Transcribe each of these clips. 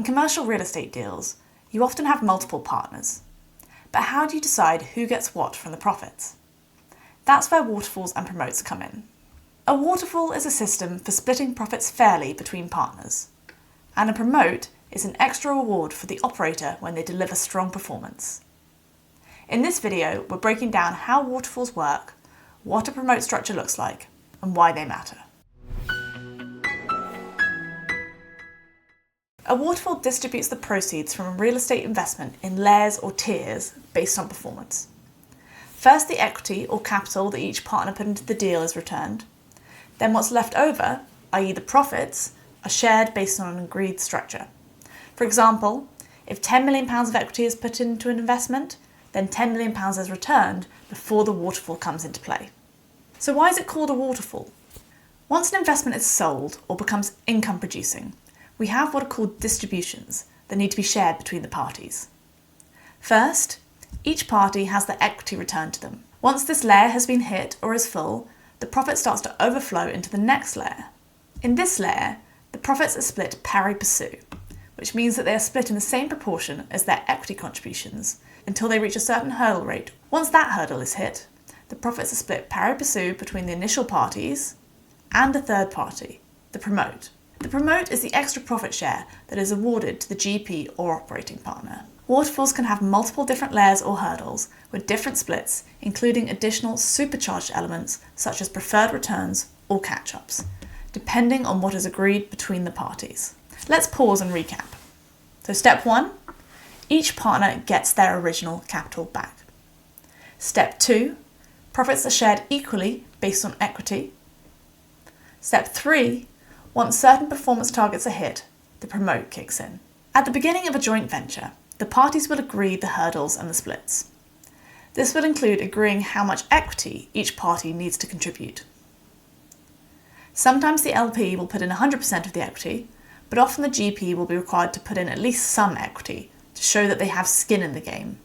In commercial real estate deals, you often have multiple partners. But how do you decide who gets what from the profits? That's where waterfalls and promotes come in. A waterfall is a system for splitting profits fairly between partners, and a promote is an extra reward for the operator when they deliver strong performance. In this video, we're breaking down how waterfalls work, what a promote structure looks like, and why they matter. A waterfall distributes the proceeds from a real estate investment in layers or tiers based on performance. First, the equity or capital that each partner put into the deal is returned. Then what's left over, i.e. the profits, are shared based on an agreed structure. For example, if £10 million of equity is put into an investment, then £10 million is returned before the waterfall comes into play. So why is it called a waterfall? Once an investment is sold or becomes income producing, we have what are called distributions that need to be shared between the parties. First, each party has their equity returned to them. Once this layer has been hit or is full, the profit starts to overflow into the next layer. In this layer, the profits are split pari passu, which means that they are split in the same proportion as their equity contributions until they reach a certain hurdle rate. Once that hurdle is hit, the profits are split pari passu between the initial parties and a third party, the promote. The promote is the extra profit share that is awarded to the GP or operating partner. Waterfalls can have multiple different layers or hurdles with different splits, including additional supercharged elements such as preferred returns or catch-ups, depending on what is agreed between the parties. Let's pause and recap. So step 1, each partner gets their original capital back. Step 2, profits are shared equally based on equity. Step 3, once certain performance targets are hit, the promote kicks in. At the beginning of a joint venture, the parties will agree the hurdles and the splits. This will include agreeing how much equity each party needs to contribute. Sometimes the LP will put in 100% of the equity, but often the GP will be required to put in at least some equity to show that they have skin in the game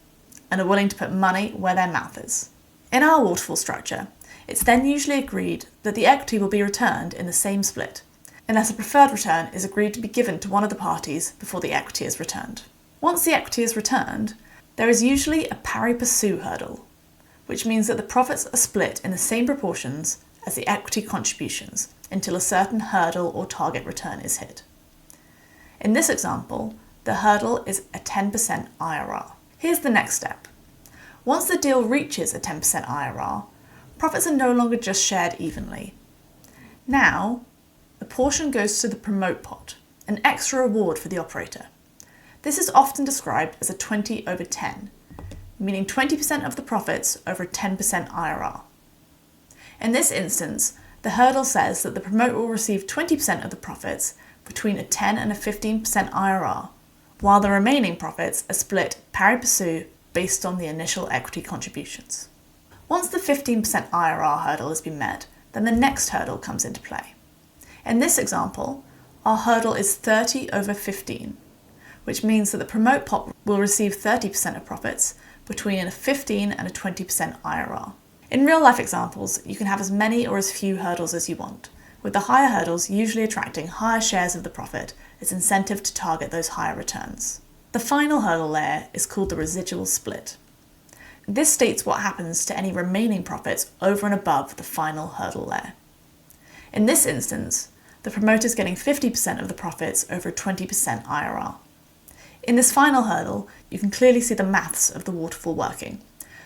and are willing to put money where their mouth is. In our waterfall structure, it's then usually agreed that the equity will be returned in the same split, unless a preferred return is agreed to be given to one of the parties before the equity is returned. Once the equity is returned, there is usually a pari passu hurdle, which means that the profits are split in the same proportions as the equity contributions until a certain hurdle or target return is hit. In this example, the hurdle is a 10% IRR. Here's the next step. Once the deal reaches a 10% IRR, profits are no longer just shared evenly. Now, a portion goes to the promote pot, an extra reward for the operator. This is often described as a 20/10, meaning 20% of the profits over a 10% IRR. In this instance, the hurdle says that the promote will receive 20% of the profits between a 10 and a 15% IRR, while the remaining profits are split pari passu based on the initial equity contributions. Once the 15% IRR hurdle has been met, then the next hurdle comes into play. In this example, our hurdle is 30/15, which means that the promote pot will receive 30% of profits between a 15 and a 20% IRR. In real-life examples, you can have as many or as few hurdles as you want, with the higher hurdles usually attracting higher shares of the profit as incentive to target those higher returns. The final hurdle layer is called the residual split. This states what happens to any remaining profits over and above the final hurdle layer. In this instance, the promoter is getting 50% of the profits over a 20% IRR. In this final hurdle, you can clearly see the maths of the waterfall working,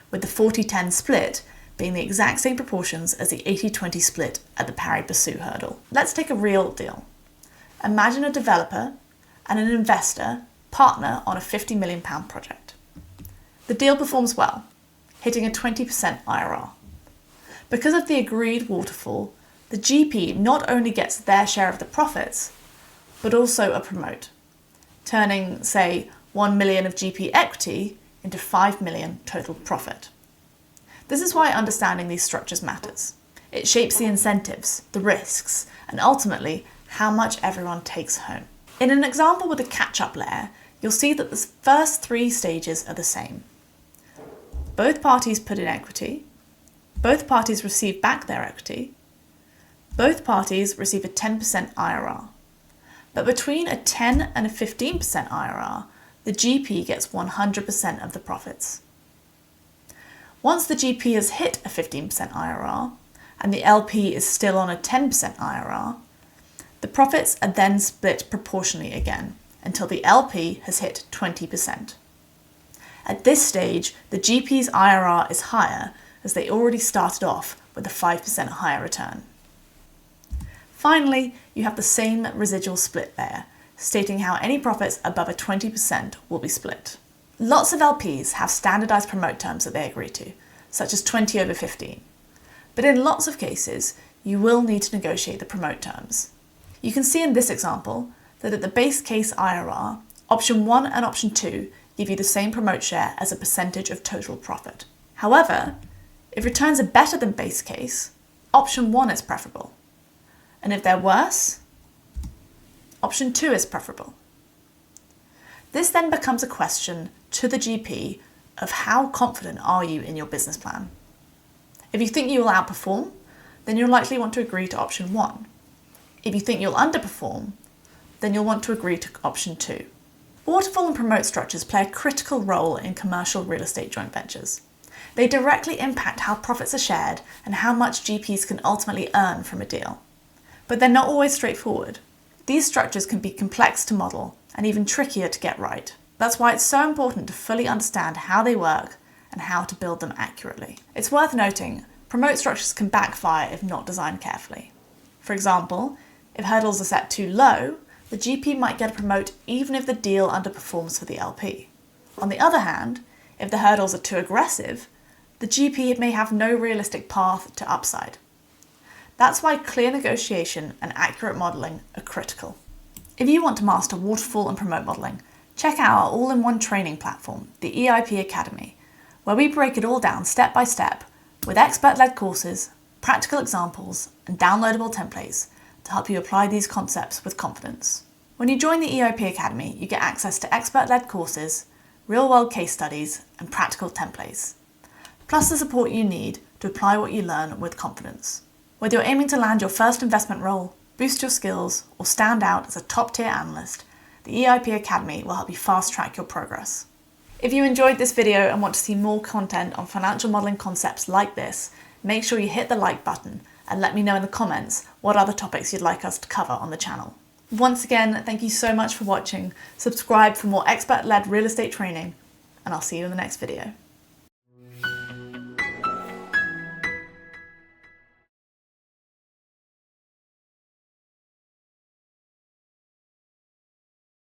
with the 40-10 split being the exact same proportions as the 80-20 split at the pari passu hurdle. Let's take a real deal. Imagine a developer and an investor partner on a £50 million project. The deal performs well, hitting a 20% IRR. Because of the agreed waterfall, the GP not only gets their share of the profits, but also a promote, turning, say, 1 million of GP equity into 5 million total profit. This is why understanding these structures matters. It shapes the incentives, the risks, and ultimately how much everyone takes home. In an example with a catch-up layer, you'll see that the first 3 stages are the same. Both parties put in equity, both parties receive back their equity, both parties receive a 10% IRR. But between a 10 and a 15% IRR, the GP gets 100% of the profits. Once the GP has hit a 15% IRR, and the LP is still on a 10% IRR, the profits are then split proportionally again until the LP has hit 20%. At this stage, the GP's IRR is higher as they already started off with a 5% higher return. Finally, you have the same residual split layer, stating how any profits above a 20% will be split. Lots of LPs have standardized promote terms that they agree to, such as 20/15. But in lots of cases, you will need to negotiate the promote terms. You can see in this example that at the base case IRR, option 1 and option 2 give you the same promote share as a percentage of total profit. However, if returns are better than base case, option 1 is preferable. And if they're worse, option 2 is preferable. This then becomes a question to the GP of how confident are you in your business plan. If you think you will outperform, then you'll likely want to agree to option 1. If you think you'll underperform, then you'll want to agree to option 2. Waterfall and promote structures play a critical role in commercial real estate joint ventures. They directly impact how profits are shared and how much GPs can ultimately earn from a deal. But they're not always straightforward. These structures can be complex to model and even trickier to get right. That's why it's so important to fully understand how they work and how to build them accurately. It's worth noting, promote structures can backfire if not designed carefully. For example, if hurdles are set too low, the GP might get a promote even if the deal underperforms for the LP. On the other hand, if the hurdles are too aggressive, the GP may have no realistic path to upside. That's why clear negotiation and accurate modelling are critical. If you want to master waterfall and promote modelling, check out our all-in-one training platform, the EiP Academy, where we break it all down step by step with expert-led courses, practical examples, and downloadable templates to help you apply these concepts with confidence. When you join the EiP Academy, you get access to expert-led courses, real-world case studies, and practical templates, plus the support you need to apply what you learn with confidence. Whether you're aiming to land your first investment role, boost your skills, or stand out as a top-tier analyst, the EiP Academy will help you fast-track your progress. If you enjoyed this video and want to see more content on financial modelling concepts like this, make sure you hit the like button and let me know in the comments what other topics you'd like us to cover on the channel. Once again, thank you so much for watching. Subscribe for more expert-led real estate training, and I'll see you in the next video.